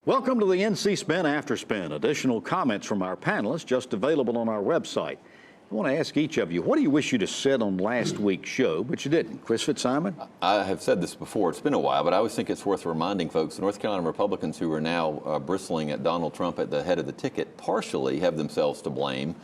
Welcome to the NC Spin After Spin. Additional comments from our panelists just available on our website. I want to ask each of you, what do you wish you'd have said on last week's show, but you didn't? Chris Fitzsimon? I have said this before. It's been a while, but I always think it's worth reminding folks, North Carolina Republicans who are now bristling at Donald Trump at the head of the ticket partially have themselves to blame.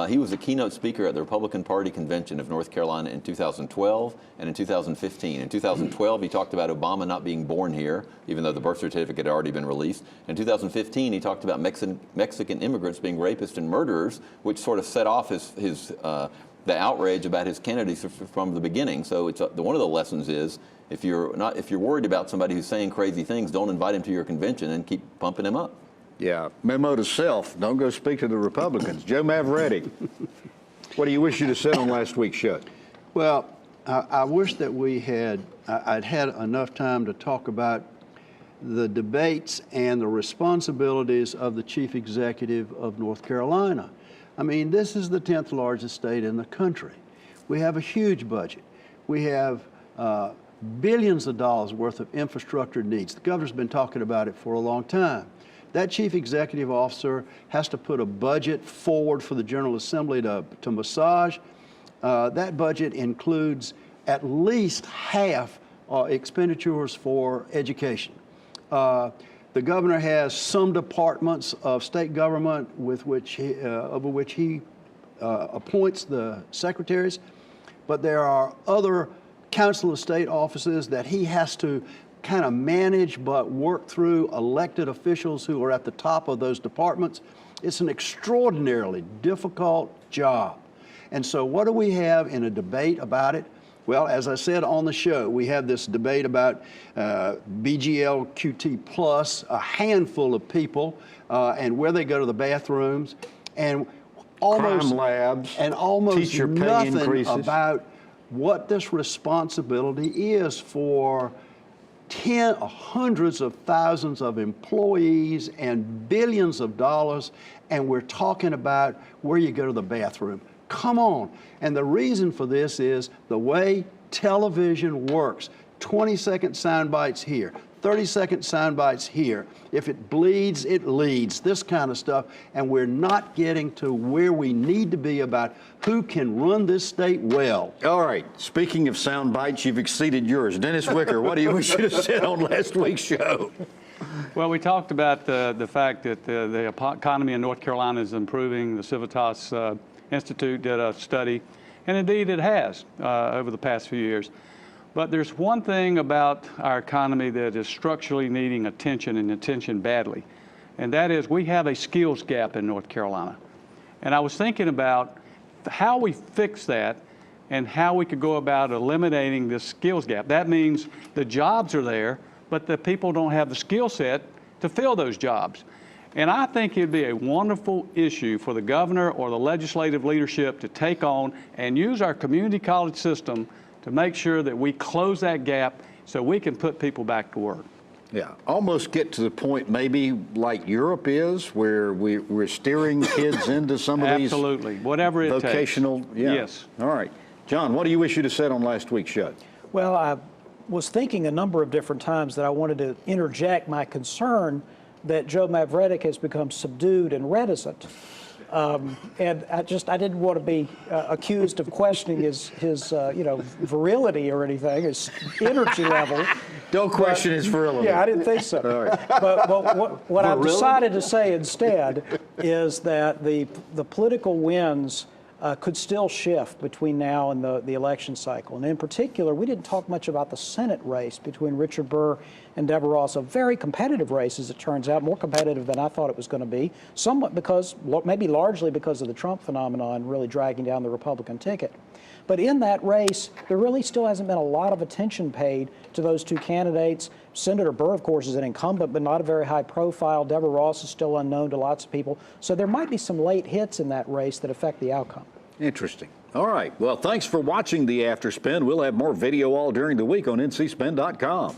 He was a keynote speaker at the Republican Party convention of North Carolina in 2012 and in 2015. In 2012, he talked about Obama not being born here, even though the birth certificate had already been released. In 2015, he talked about Mexican immigrants being rapists and murderers, which sort of set off the outrage about his candidacy from the beginning. So it's one of the lessons is if you're worried about somebody who's saying crazy things, don't invite him to your convention and keep pumping him up. Yeah, memo to self, don't go speak to the Republicans. Joe Mavretti, what do you wish you'd have said on last week's show? Well, I wish that I'd had enough time to talk about the debates and the responsibilities of the chief executive of North Carolina. I mean, this is the 10th largest state in the country. We have a huge budget. We have billions of dollars worth of infrastructure needs. The governor's been talking about it for a long time. That chief executive officer has to put a budget forward for the General Assembly to massage. That budget includes at least half expenditures for education. The governor has some departments of state government over which he appoints the secretaries, but there are other council of state offices that he has to kind of manage but work through elected officials who are at the top of those departments. It's an extraordinarily difficult job. And so what do we have in a debate about it? Well, as I said on the show, we have this debate about BGLQT plus, a handful of people, and where they go to the bathrooms, and almost crime labs, and almost teacher pay nothing increases. About what this responsibility is for hundreds of thousands of employees and billions of dollars, and we're talking about where you go to the bathroom. Come on. And the reason for this is the way television works. 20-second sound bites here, 30-second sound bites here. If it bleeds, it leads, this kind of stuff. And we're not getting to where we need to be about who can run this state well. All right, speaking of sound bites, you've exceeded yours. Dennis Wicker, what do you wish you'd have said on last week's show? Well, we talked about the fact that the economy in North Carolina is improving. The Civitas Institute did a study, and indeed it has over the past few years. But there's one thing about our economy that is structurally needing attention, and attention badly, and that is we have a skills gap in North Carolina. And I was thinking about how we fix that and how we could go about eliminating this skills gap. That means the jobs are there, but the people don't have the skill set to fill those jobs. And I think it'd be a wonderful issue for the governor or the legislative leadership to take on and use our community college system to make sure that we close that gap so we can put people back to work. Yeah, almost get to the point maybe like Europe is, where we're steering kids into some of these absolutely, whatever it vocational. takes. Yeah. Yes. All right. John, what do you wish you'd have said on last week's show? Well, I was thinking a number of different times that I wanted to interject my concern that Joe Mavretic has become subdued and reticent. And I didn't want to be accused of questioning his virility or anything, his energy level. Don't question his virility. Yeah, I didn't think so. All right. But what I've decided to say instead is that the political winds could still shift between now and the election cycle. And in particular, we didn't talk much about the Senate race between Richard Burr and Deborah Ross, a very competitive race, as it turns out, more competitive than I thought it was going to be, somewhat because, maybe largely because of the Trump phenomenon really dragging down the Republican ticket. But in that race, there really still hasn't been a lot of attention paid to those two candidates. Senator Burr, of course, is an incumbent, but not a very high profile. Deborah Ross is still unknown to lots of people. So there might be some late hits in that race that affect the outcome. Interesting. All right. Well, thanks for watching the After Spin. We'll have more video all during the week on ncspin.com.